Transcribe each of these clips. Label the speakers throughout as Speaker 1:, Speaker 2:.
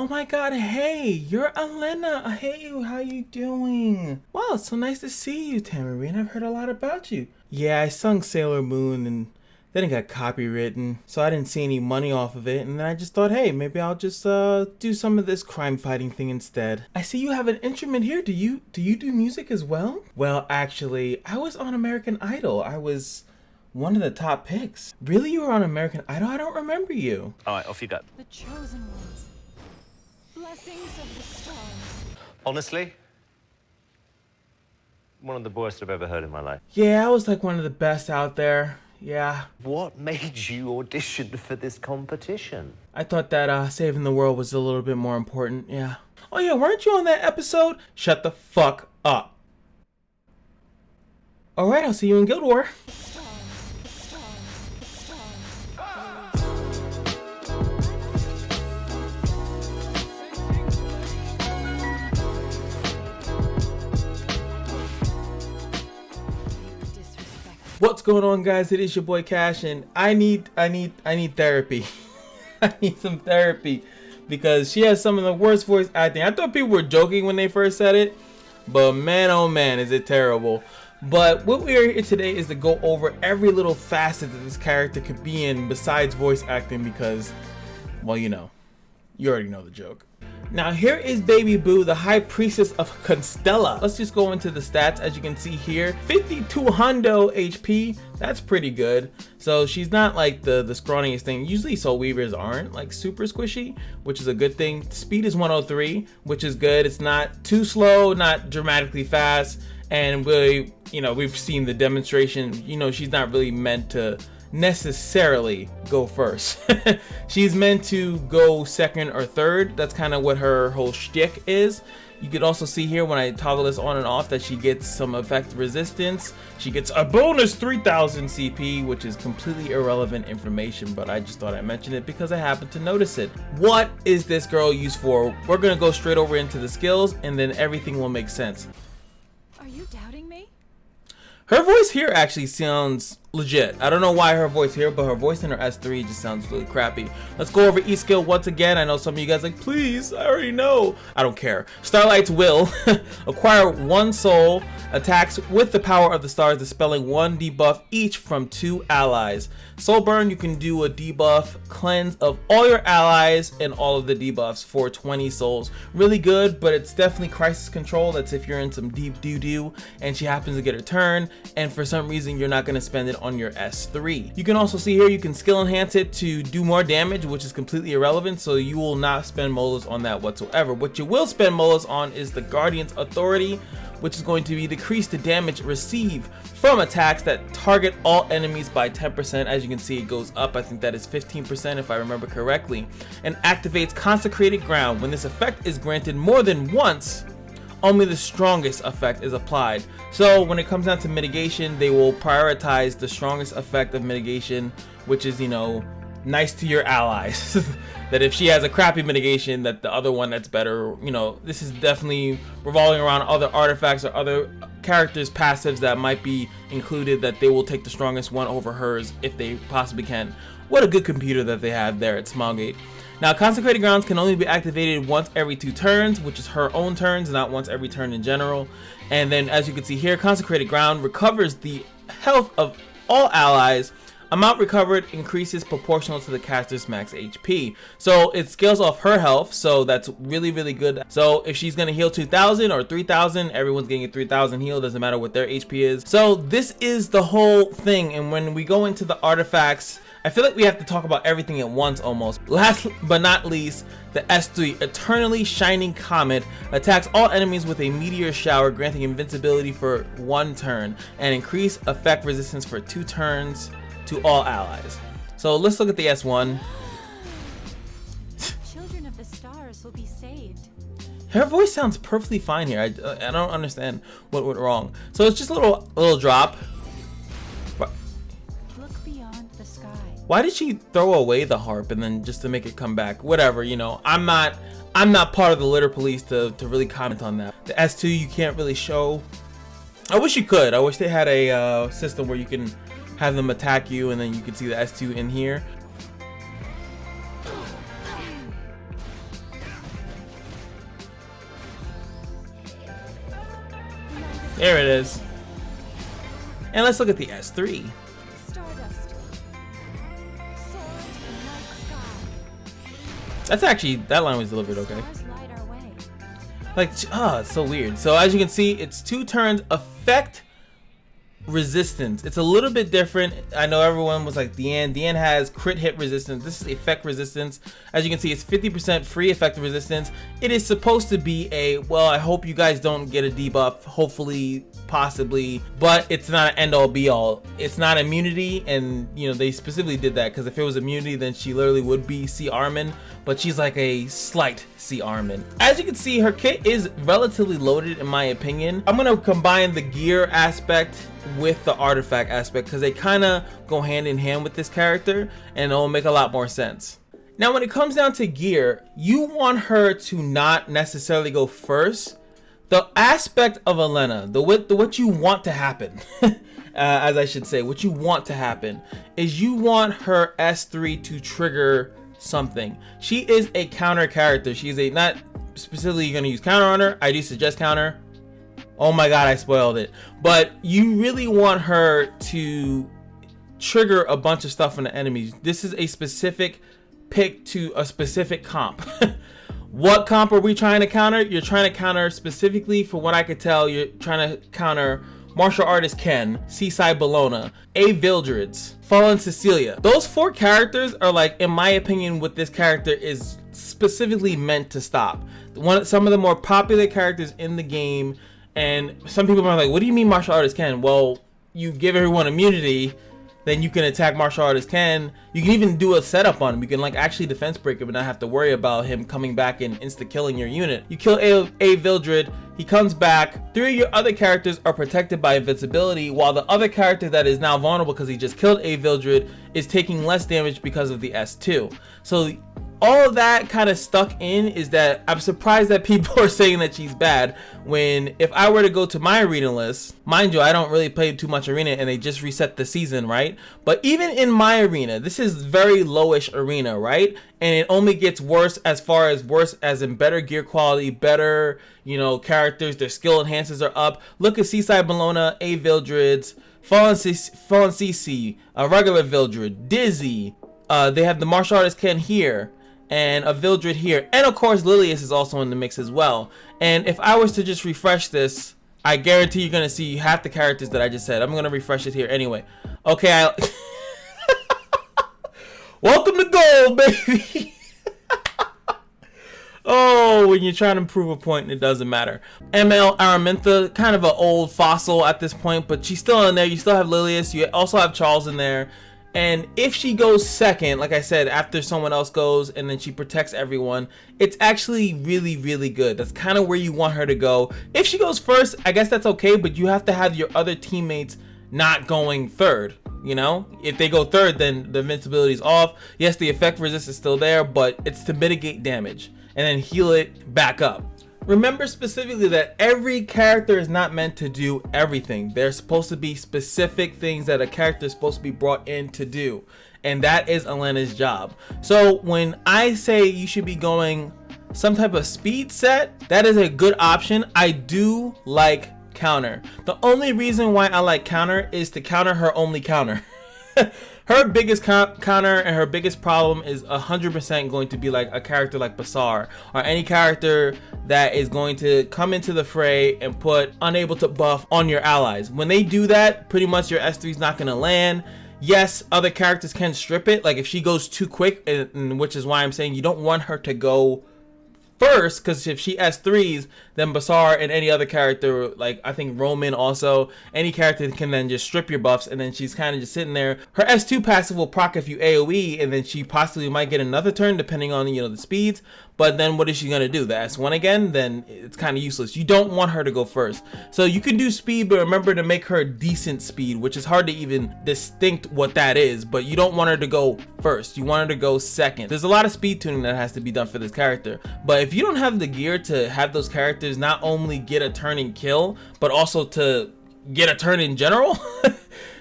Speaker 1: Oh my god, hey, you're Elena. Hey, how you doing? Wow, it's so nice to see you, Tamarine. I've heard a lot about you. Yeah, I sung Sailor Moon and then it got copywritten, so I didn't see any money off of it, and then I just thought, hey, maybe I'll just do some of this crime fighting thing instead. I see you have an instrument here. Do you do music as well? Well, actually, I was on American Idol. I was one of the top picks. Really? You were on American Idol? I don't remember you.
Speaker 2: Alright, off you go.
Speaker 3: The chosen ones. Blessings of the stars.
Speaker 2: Honestly, one of the worst I've ever heard in my life.
Speaker 1: Yeah, I was like one of the best out there. Yeah.
Speaker 2: What made you audition for this competition?
Speaker 1: I thought that saving the world was a little bit more important, yeah. Oh yeah, weren't you on that episode? Shut the fuck up. Alright, I'll see you in Guild War. What's going on, guys? It is your boy Cash, and I need therapy. I need some therapy because she has some of the worst voice acting. I thought people were joking when they first said it, but man, oh man, is it terrible. But what we are here today is to go over every little facet that this character could be in besides voice acting because, well, you already know the joke. Now here is Baby Boo, the High Priestess of Constella. Let's just go into the stats. As you can see here, 5200 HP. That's pretty good. So she's not like the scrawniest thing. Usually Soul Weavers aren't like super squishy, which is a good thing. Speed is 103, which is good. It's not too slow, not dramatically fast. And really, we've seen the demonstration. She's not really meant to necessarily go first. She's meant to go second or third. That's kind of what her whole shtick is. You could also see here when I toggle this on and off that she gets some effect resistance. She gets a bonus 3000 CP, which is completely irrelevant information, but I just thought I'd mention it because I happened to notice it. What is this girl used for? We're gonna go straight over into the skills and then everything will make sense.
Speaker 3: Are you doubting me?
Speaker 1: Her voice here actually sounds legit. I don't know why her voice here, but her voice in her S3 just sounds really crappy. Let's go over each skill once again. I know some of you guys are like, please, I already know. I don't care. Starlight's Will. Acquire 1 soul. Attacks with the power of the stars, dispelling 1 debuff each from 2 allies. Soul Burn, you can do a debuff cleanse of all your allies and all of the debuffs for 20 souls. Really good, but it's definitely crisis control. That's if you're in some deep doo-doo and she happens to get her turn, and for some reason you're not going to spend it on your S3. You can also see here you can skill enhance it to do more damage, which is completely irrelevant, so you will not spend molas on that whatsoever. What you will spend molas on is the Guardian's Authority, which is going to be decrease the damage received from attacks that target all enemies by 10%. As you can see, it goes up. I think that is 15% if I remember correctly, and activates Consecrated Ground. When this effect is granted more than once, only the strongest effect is applied. So when it comes down to mitigation, they will prioritize the strongest effect of mitigation, which is, nice to your allies. That if she has a crappy mitigation, that the other one that's better, this is definitely revolving around other artifacts or other characters' passives that might be included, that they will take the strongest one over hers if they possibly can. What a good computer that they have there at Smilegate. Now, Consecrated Grounds can only be activated once every 2 turns, which is her own turns, not once every turn in general. And then, as you can see here, Consecrated Ground recovers the health of all allies. Amount recovered increases proportional to the caster's max HP. So it scales off her health, so that's really, really good. So if she's gonna heal 2,000 or 3,000, everyone's getting a 3,000 heal, doesn't matter what their HP is. So this is the whole thing, and when we go into the artifacts, I feel like we have to talk about everything at once almost. Last but not least, the S3, Eternally Shining Comet, attacks all enemies with a meteor shower, granting invincibility for 1 turn, and increase effect resistance for 2 turns to all allies. So let's look at the S1.
Speaker 3: Children of the stars will be saved.
Speaker 1: Her voice sounds perfectly fine here. I don't understand what went wrong. So it's just a little drop.
Speaker 3: Look beyond the sky.
Speaker 1: Why did she throw away the harp and then just to make it come back? Whatever, I'm not part of the litter police to really comment on that. The S2 you can't really show. I wish you could. I wish they had a system where you can have them attack you and then you can see the S2 in here. There it is. And let's look at the S3.
Speaker 3: Stardust. Soar to the night sky.
Speaker 1: That's actually, that line was delivered okay.
Speaker 3: Stars light our way.
Speaker 1: Like, it's so weird. So as you can see, it's 2 turns, effect, resistance. It's a little bit different. I know everyone was like, Deanne has crit hit resistance. This is effect resistance. As you can see, it's 50% free effective resistance. It is supposed to be a, well, I hope you guys don't get a debuff, hopefully, possibly, but it's not an end all be all. It's not immunity, and you know, they specifically did that because if it was immunity, then she literally would be C Armin, but she's like a slight C Armin. As you can see, her kit is relatively loaded in my opinion. I'm gonna combine the gear aspect with the artifact aspect because they kind of go hand in hand with this character, and it'll make a lot more sense. Now when it comes down to gear, you want her to not necessarily go first. The aspect of Elena, what you want to happen, as I should say, what you want to happen is you want her S3 to trigger something. She is a counter character. She's a, not specifically going to use counter on her. I do suggest counter. Oh my god, I spoiled it. But you really want her to trigger a bunch of stuff on the enemies. This is a specific pick to a specific comp. What comp are we trying to counter? You're trying to counter specifically, for what I could tell, you're trying to counter Martial Artist Ken, Seaside Bologna, A. Vildred's, Fallen Cecilia. Those 4 characters are, like, in my opinion, what this character is specifically meant to stop. Some of the more popular characters in the game, and some people are like, what do you mean Martial Artist Ken? Well, you give everyone immunity, then you can attack Martial Artist Ken. You can even do a setup on him. You can like actually defense break him and not have to worry about him coming back and insta killing your unit. You kill A. Vildred, he comes back. 3 of your other characters are protected by invincibility, while the other character that is now vulnerable because he just killed A. Vildred is taking less damage because of the S2. So all of that kind of stuck in is that I'm surprised that people are saying that she's bad, when if I were to go to my arena list, mind you, I don't really play too much arena and they just reset the season, right? But even in my arena, this is very lowish arena, right? And it only gets worse as in better gear quality, better, you know, characters, their skill enhancers are up. Look at Seaside Bologna, A. Vildred's, Fallen CC, a regular Vildred, Dizzy, they have the Martial Artist Ken here, and a Vildred here, and of course Lilius is also in the mix as well. And if I was to just refresh this, I guarantee you're gonna see half the characters that I just said. I'm gonna refresh it here anyway. Okay, welcome to gold, baby. Oh, when you're trying to prove a point, it doesn't matter. ML Araminta, kind of an old fossil at this point, but she's still in there. You still have Lilius, you also have Charles in there. And if she goes second, like I said, after someone else goes and then she protects everyone, it's actually really, really good. That's kind of where you want her to go. If she goes first, I guess that's okay, but you have to have your other teammates not going third, you know? If they go third, then the invincibility is off. Yes, the effect resist is still there, but it's to mitigate damage and then heal it back up. Remember specifically that every character is not meant to do everything. There's supposed to be specific things that a character is supposed to be brought in to do, and that is Elena's job. So when I say you should be going some type of speed set, that is a good option. I do like counter. The only reason why I like counter is to counter her only counter. Her biggest counter and her biggest problem is 100% going to be like a character like Basar, or any character that is going to come into the fray and put unable to buff on your allies. When they do that, pretty much your S3 is not going to land. Yes, other characters can strip it, like if she goes too quick, and which is why I'm saying you don't want her to go first, because if she S3s, then Basar and any other character, like I think Roman also, any character can then just strip your buffs, and then she's kind of just sitting there. Her S2 passive will proc if you AoE, and then she possibly might get another turn depending on, you know, the speeds. But then what is she gonna do? The S1 again? Then it's kind of useless. You don't want her to go first. So you can do speed, but remember to make her decent speed, which is hard to even distinct what that is. But you don't want her to go first. You want her to go second. There's a lot of speed tuning that has to be done for this character. But if you don't have the gear to have those characters not only get a turn and kill, but also to get a turn in general,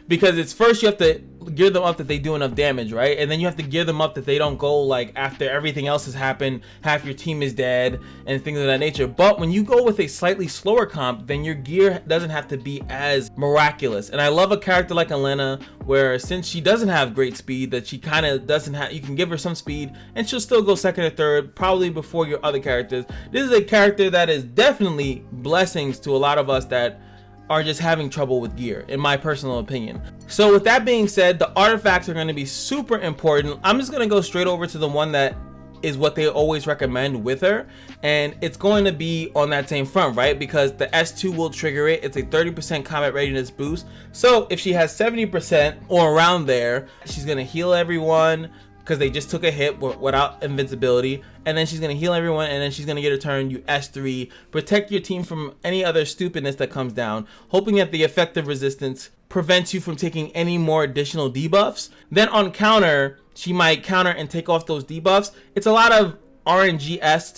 Speaker 1: because it's first you have to gear them up that they do enough damage, right? And then you have to gear them up that they don't go like after everything else has happened, half your team is dead and things of that nature. But when you go with a slightly slower comp, then your gear doesn't have to be as miraculous. And I love a character like Elena, where since she doesn't have great speed, that she kind of doesn't have, you can give her some speed and she'll still go second or third, probably before your other characters. This is a character that is definitely blessings to a lot of us that are just having trouble with gear, in my personal opinion. So with that being said, the artifacts are going to be super important. I'm just going to go straight over to the one that is what they always recommend with her, and it's going to be on that same front, right? Because the S2 will trigger it. It's a 30% combat readiness boost. So if she has 70% or around there, she's going to heal everyone because they just took a hit without invincibility, and then she's going to heal everyone, and then she's going to get a turn. You S3, protect your team from any other stupidness that comes down, hoping that the effective resistance prevents you from taking any more additional debuffs. Then on counter, she might counter and take off those debuffs. It's a lot of RNGS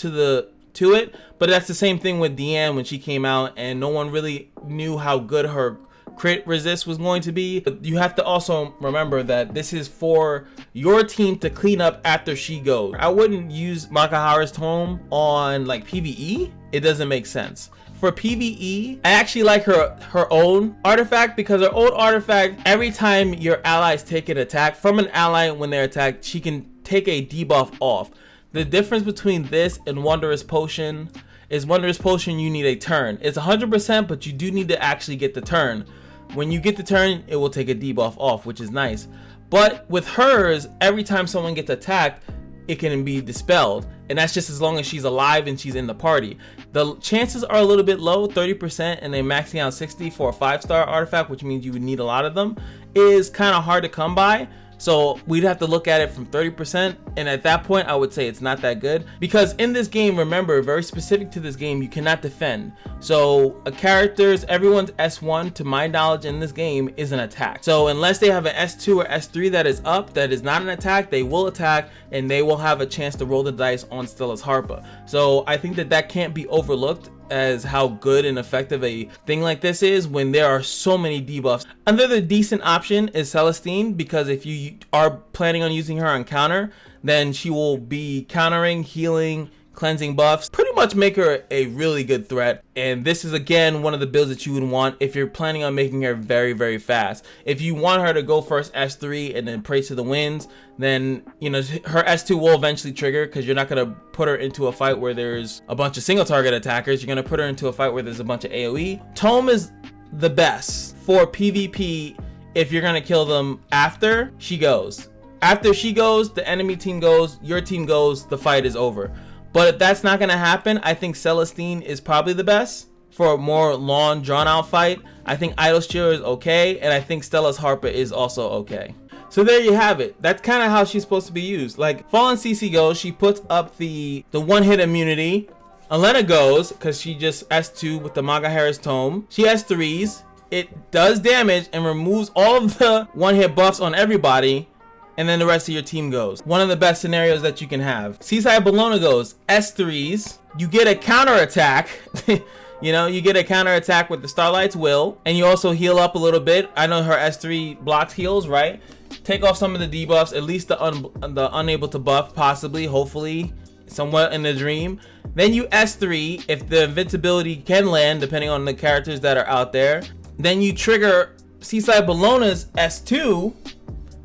Speaker 1: to it, but that's the same thing with Deanne when she came out, and no one really knew how good her crit resist was going to be. But you have to also remember that this is for your team to clean up after she goes. I wouldn't use Makahara's Tome on like PvE. It doesn't make sense. For PvE, I actually like her own artifact, because her own artifact, every time your allies take an attack from an ally when they're attacked, she can take a debuff off. The difference between this and Wondrous Potion is Wondrous Potion, you need a turn. It's 100%, but you do need to actually get the turn. When you get the turn, it will take a debuff off, which is nice. But with hers, every time someone gets attacked, it can be dispelled, and that's just as long as she's alive and she's in the party. The chances are a little bit low, 30%, and then maxing out 60 for a 5-star artifact, which means you would need a lot of them, is kind of hard to come by. So we'd have to look at it from 30%, and at that point I would say it's not that good, because in this game, remember, very specific to this game, you cannot defend. So everyone's S1 to my knowledge in this game is an attack. So unless they have an S2 or S3 that is up, that is not an attack, they will attack, and they will have a chance to roll the dice on Stella's Harpa. So I think that can't be overlooked as how good and effective a thing like this is when there are so many debuffs. Another decent option is Celestine, because if you are planning on using her on counter, then she will be countering, healing, cleansing buffs, pretty much make her a really good threat. And this is again one of the builds that you would want if you're planning on making her very, very fast. If you want her to go first S3 and then pray to the winds, then you know her S2 will eventually trigger, because you're not going to put her into a fight where there's a bunch of single target attackers. You're going to put her into a fight where there's a bunch of AoE. Tome is the best for PvP if you're going to kill them after she goes. After she goes, the enemy team goes, your team goes, the fight is over. But if that's not going to happen, I think Celestine is probably the best for a more long, drawn-out fight. I think Idol's Cheer is okay, and I think Stella's Harpa is also okay. So there you have it. That's kind of how she's supposed to be used. Like, Fallen CC goes, she puts up the one-hit immunity. Elena goes, because she just S2 with the Makahara's Tome. She S3s. It does damage and removes all of the one-hit buffs on everybody, and then the rest of your team goes. One of the best scenarios that you can have. Seaside Bologna goes S3s. You get a counter attack. You know, you get a counter attack with the Starlight's Will, and you also heal up a little bit. I know her S3 blocks heals, right? Take off some of the debuffs, at least the unable to buff, possibly, hopefully, somewhat in the dream. Then you S3 if the invincibility can land, depending on the characters that are out there. Then you trigger Seaside Bologna's S2,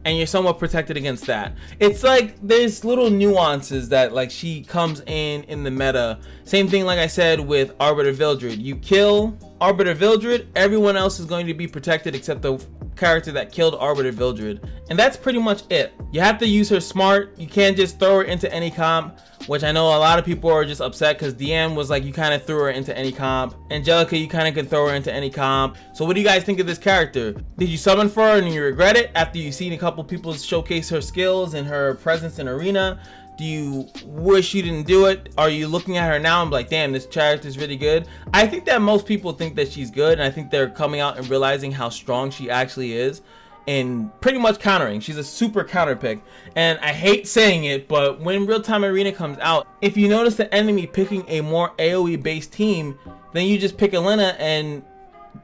Speaker 1: and you're somewhat protected against that. It's like there's little nuances that like she comes in the meta. Same thing like I said with Arbiter Vildred. You kill Arbiter Vildred, everyone else is going to be protected except the character that killed Arbiter Vildred. And that's pretty much it. You have to use her smart. You can't just throw her into any comp, which I know a lot of people are just upset because Deanne was like, you kind of threw her into any comp. Angelica, you kind of could throw her into any comp. So what do you guys think of this character? Did you summon for her and you regret it after you've seen a couple people showcase her skills and her presence in arena? Do you wish you didn't do it? Are you looking at her now and be like, damn, this character is really good? I think that most people think that she's good, and I think they're coming out and realizing how strong she actually is and pretty much countering. She's a super counter pick, and I hate saying it, but when real-time arena comes out, if you notice the enemy picking a more AoE based team, then you just pick Elena, and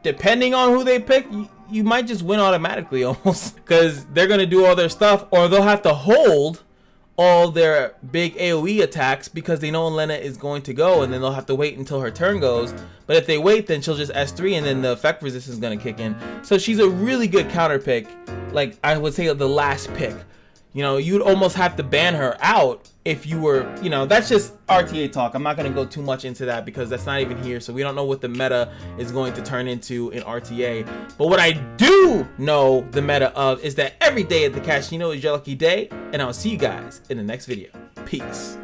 Speaker 1: depending on who they pick, you might just win automatically almost, because they're gonna do all their stuff, or they'll have to hold all their big AoE attacks because they know Elena is going to go, and then they'll have to wait until her turn goes. But if they wait, then she'll just S3 and then the effect resistance is gonna kick in. So she's a really good counter pick. Like, I would say the last pick. You know, you'd almost have to ban her out if you were, you know, that's just RTA talk. I'm not going to go too much into that because that's not even here. So we don't know what the meta is going to turn into in RTA. But what I do know the meta of is that every day at the Kashino is your lucky day. And I'll see you guys in the next video. Peace.